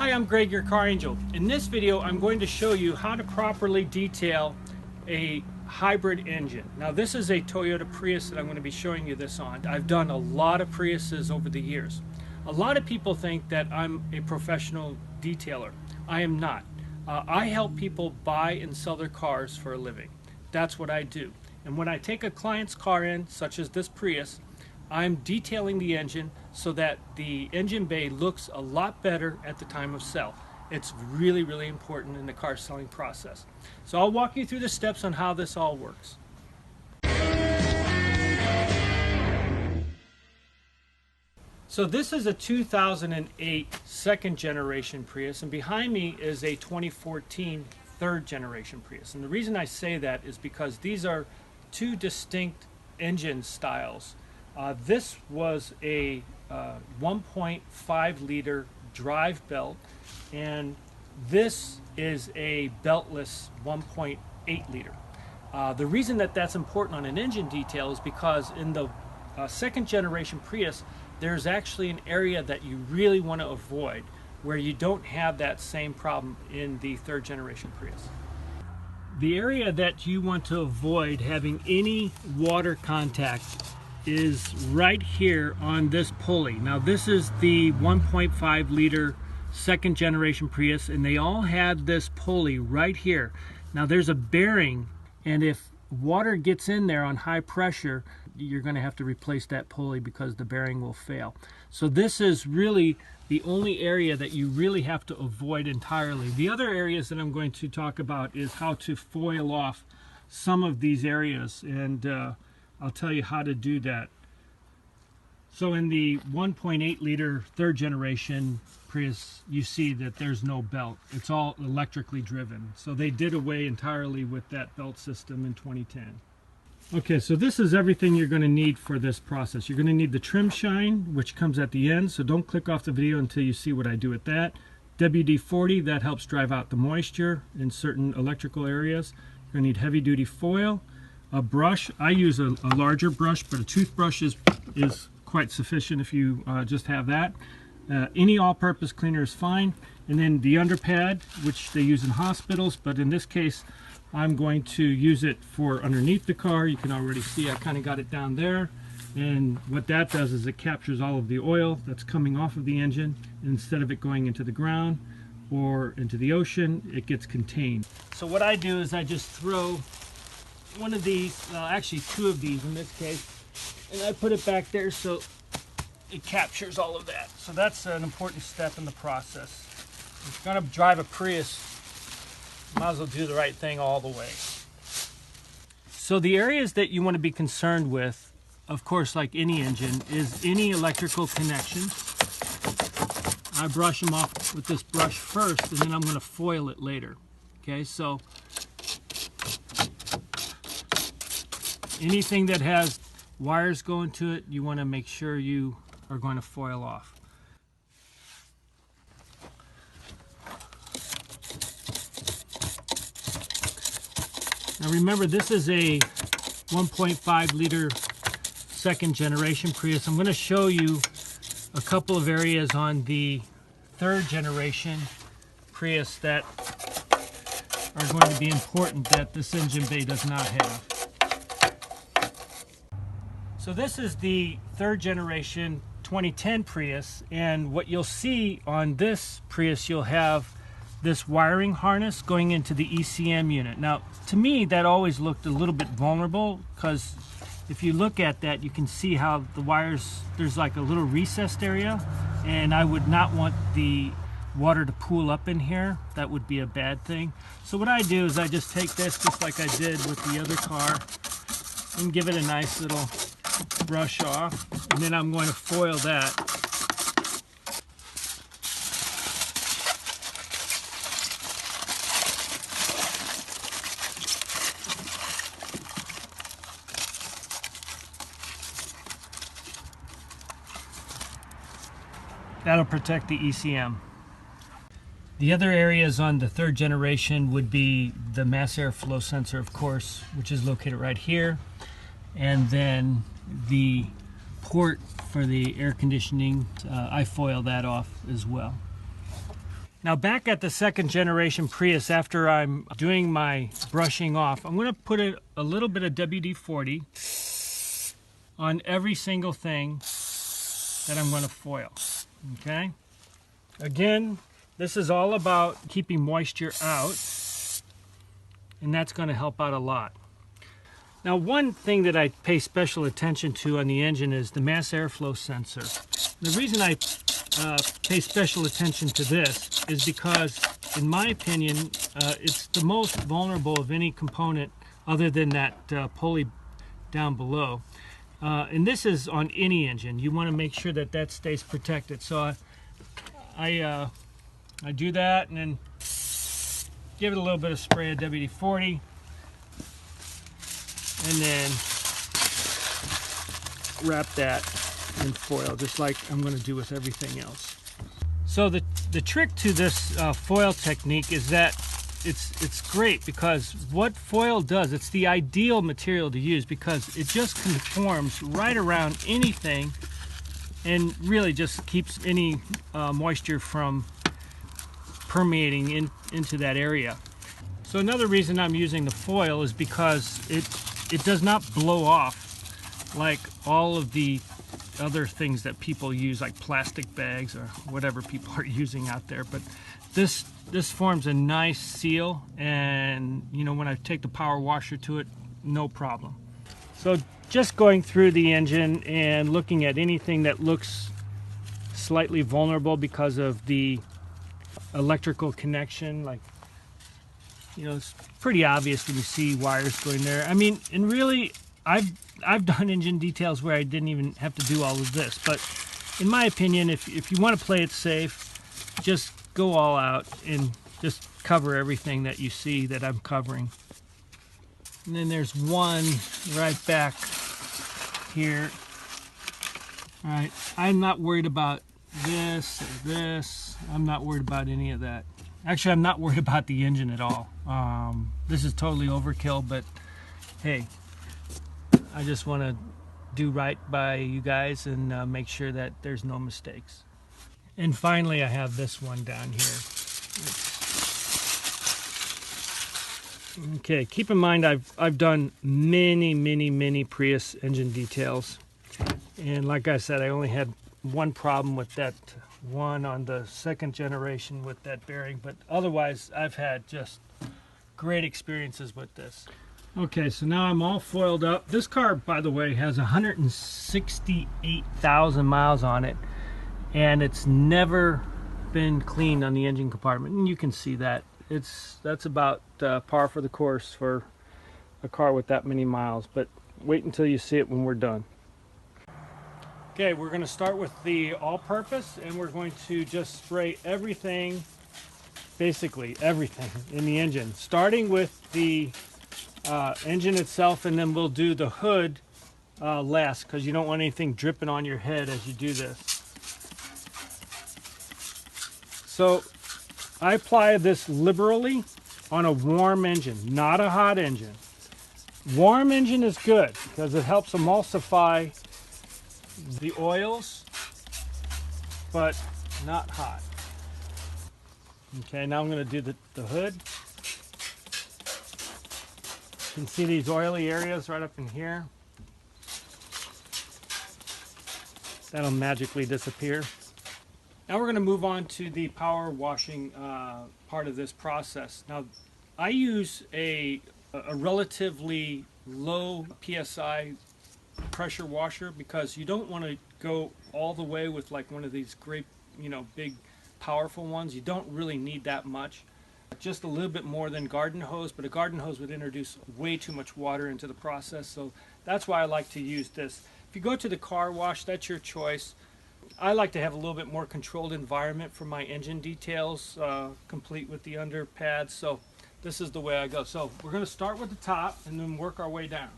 Hi, I'm Greg, your car angel. In this video, I'm going to show you how to properly detail a hybrid engine. Now, this is a Toyota Prius that I'm going to be showing you this on. I've done a lot of Priuses over the years. A lot of people think that I'm a professional detailer. I am not. I help people buy and sell their cars for a living. That's what I do. And when I take a client's car in, such as this Prius, I'm detailing the engine so that the engine bay looks a lot better at the time of sale. It's really, really important in the car selling process. So I'll walk you through the steps on how this all works. So this is a 2008 second generation Prius, and behind me is a 2014 third generation Prius. And the reason I say that is because these are two distinct engine styles. This was a 1.5 liter drive belt, and this is a beltless 1.8 liter. The reason that that's important on an engine detail is because in the second generation Prius, there's actually an area that you really want to avoid where you don't have that same problem in the third generation Prius. The area that you want to avoid having any water contact is right here on this pulley. Now, this is the 1.5 liter second generation Prius, and they all had this pulley right here. Now, there's a bearing, and if water gets in there on high pressure, you're going to have to replace that pulley because the bearing will fail. So this is really the only area that you really have to avoid entirely. The other areas that I'm going to talk about is how to foil off some of these areas, and I'll tell you how to do that. So in the 1.8 liter third generation Prius, you see that there's no belt. It's all electrically driven. So they did away entirely with that belt system in 2010. Okay, so this is everything you're going to need for this process. You're going to need the trim shine, which comes at the end, so don't click off the video until you see what I do with that. WD-40, that helps drive out the moisture in certain electrical areas. You're going to need heavy duty foil. A brush, I use a larger brush, but a toothbrush is quite sufficient if you just have that. Any all-purpose cleaner is fine. And then the underpad, which they use in hospitals, but in this case I'm going to use it for underneath the car. You can already see I kind of got it down there, and what that does is it captures all of the oil that's coming off of the engine, and instead of it going into the ground or into the ocean, it gets contained. So what I do is I just throw one of these, actually two of these in this case, and I put it back there so it captures all of that. So that's an important step in the process. If you're going to drive a Prius, you might as well do the right thing all the way. So the areas that you want to be concerned with, of course, like any engine, is any electrical connections. I brush them off with this brush first, and then I'm going to foil it later. Okay, so anything that has wires going to it, you want to make sure you are going to foil off. Now remember, this is a 1.5 liter second generation Prius. I'm going to show you a couple of areas on the third generation Prius that are going to be important that this engine bay does not have. So this is the third generation 2010 Prius, and what you'll see on this Prius, you'll have this wiring harness going into the ECM unit. Now, to me, that always looked a little bit vulnerable, because if you look at that, you can see how the wires, there's like a little recessed area, and I would not want the water to pool up in here. That would be a bad thing. So what I do is I just take this, just like I did with the other car, and give it a nice little brush off, and then I'm going to foil that. That'll protect the ECM. The other areas on the third generation would be the mass airflow sensor, of course, which is located right here, and then the port for the air conditioning. I foil that off as well. Now back at the second generation Prius, after I'm doing my brushing off, I'm going to put a little bit of WD-40 on every single thing that I'm going to foil. Okay? Again, this is all about keeping moisture out, and that's going to help out a lot. Now, one thing that I pay special attention to on the engine is the mass airflow sensor. The reason I pay special attention to this is because, in my opinion, it's the most vulnerable of any component other than that pulley down below. And this is on any engine. You want to make sure that that stays protected. So I do that and then give it a little bit of spray of WD-40. And then wrap that in foil, just like I'm going to do with everything else. So the trick to this foil technique is that it's great, because what foil does, it's the ideal material to use because it just conforms right around anything and really just keeps any moisture from permeating into that area. So another reason I'm using the foil is because it does not blow off like all of the other things that people use, like plastic bags or whatever people are using out there. But this forms a nice seal, and you know, when I take the power washer to it, no problem. So just going through the engine and looking at anything that looks slightly vulnerable because of the electrical connection, like, you know, it's pretty obvious when you see wires going there. I mean, and really, I've done engine details where I didn't even have to do all of this. But in my opinion, if you want to play it safe, just go all out and just cover everything that you see that I'm covering. And then there's one right back here. All right, I'm not worried about this or this. I'm not worried about any of that. Actually, I'm not worried about the engine at all. This is totally overkill, but hey, I just want to do right by you guys and make sure that there's no mistakes. And finally, I have this one down here. Okay, keep in mind I've done many Prius engine details, and like I said, I only had one problem with that one on the second generation with that bearing, but otherwise I've had just great experiences with this. Okay, so now I'm all foiled up. This car, by the way, has 168,000 miles on it, and it's never been cleaned on the engine compartment, and you can see that. That's about par for the course for a car with that many miles, but wait until you see it when we're done. Okay, we're going to start with the all-purpose, and we're going to just spray everything, basically everything in the engine, starting with the engine itself, and then we'll do the hood last, because you don't want anything dripping on your head as you do this. So I apply this liberally on a warm engine, not a hot engine. Warm engine is good because it helps emulsify the oils, but not hot. Okay, now I'm going to do the hood. You can see these oily areas right up in here. That'll magically disappear. Now we're going to move on to the power washing part of this process. Now, I use a relatively low PSI pressure washer because you don't want to go all the way with like one of these great, you know, big powerful ones. You don't really need that much. Just a little bit more than garden hose, but a garden hose would introduce way too much water into the process, so that's why I like to use this. If you go to the car wash, that's your choice. I like to have a little bit more controlled environment for my engine details, complete with the under pads, so this is the way I go. So we're going to start with the top and then work our way down.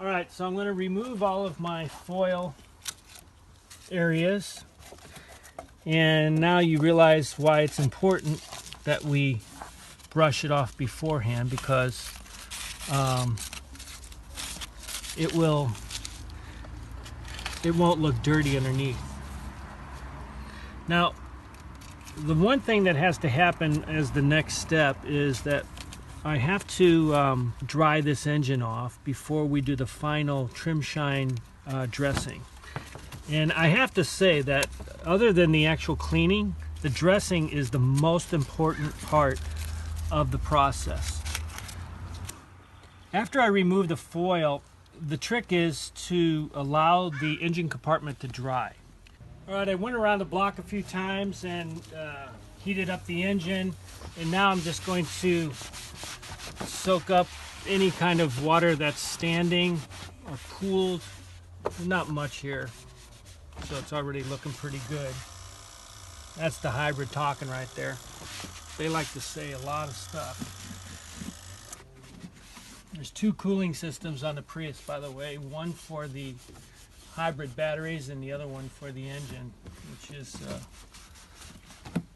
Alright, so I'm going to remove all of my foil areas. And now you realize why it's important that we brush it off beforehand, because it won't look dirty underneath. Now, the one thing that has to happen as the next step is that I have to dry this engine off before we do the final trim shine dressing. And I have to say that other than the actual cleaning, the dressing is the most important part of the process. After I remove the foil, the trick is to allow the engine compartment to dry. Alright, I went around the block a few times and heated up the engine, and now I'm just going to soak up any kind of water that's standing or cooled. There's not much here, so it's already looking pretty good. That's the hybrid talking right there. They like to say a lot of stuff. There's two cooling systems on the Prius, by the way. One for the hybrid batteries and the other one for the engine, which is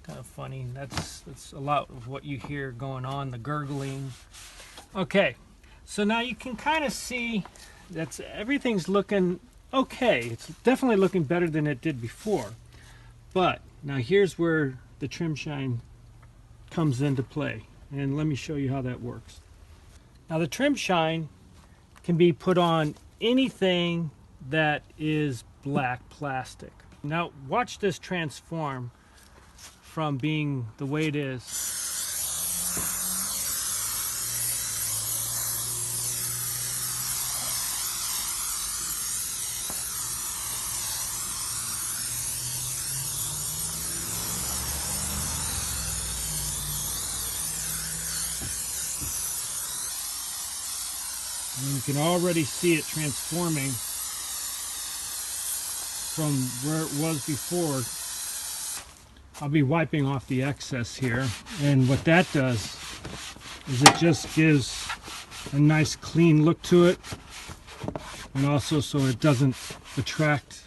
kind of funny. That's a lot of what you hear going on, the gurgling. Okay, so now you can kind of see that everything's looking okay. It's definitely looking better than it did before. But now here's where the trim shine comes into play, and let me show you how that works. Now the trim shine can be put on anything that is black plastic. Now watch this transform from being the way it is. And you can already see it transforming from where it was before. I'll be wiping off the excess here, and what that does is it just gives a nice clean look to it, and also so it doesn't attract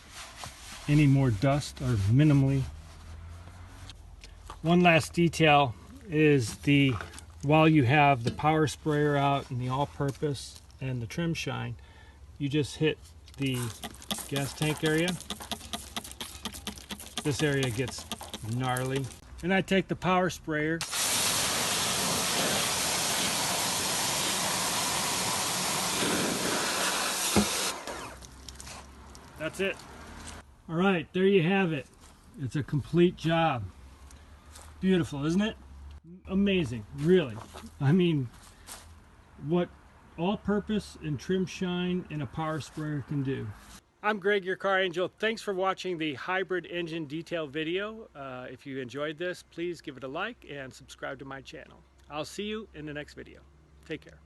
any more dust, or minimally. One last detail is while you have the power sprayer out and the all-purpose and the trim shine, you just hit the gas tank area. This area gets gnarly. And I take the power sprayer, that's it. All right, there you have it. It's a complete job. Beautiful, isn't it? Amazing, really. I mean, what all-purpose and trim shine and a power sprayer can do. I'm Greg, your car angel. Thanks for watching the hybrid engine detail video. If you enjoyed this, please give it a like and subscribe to my channel. I'll see you in the next video. Take care.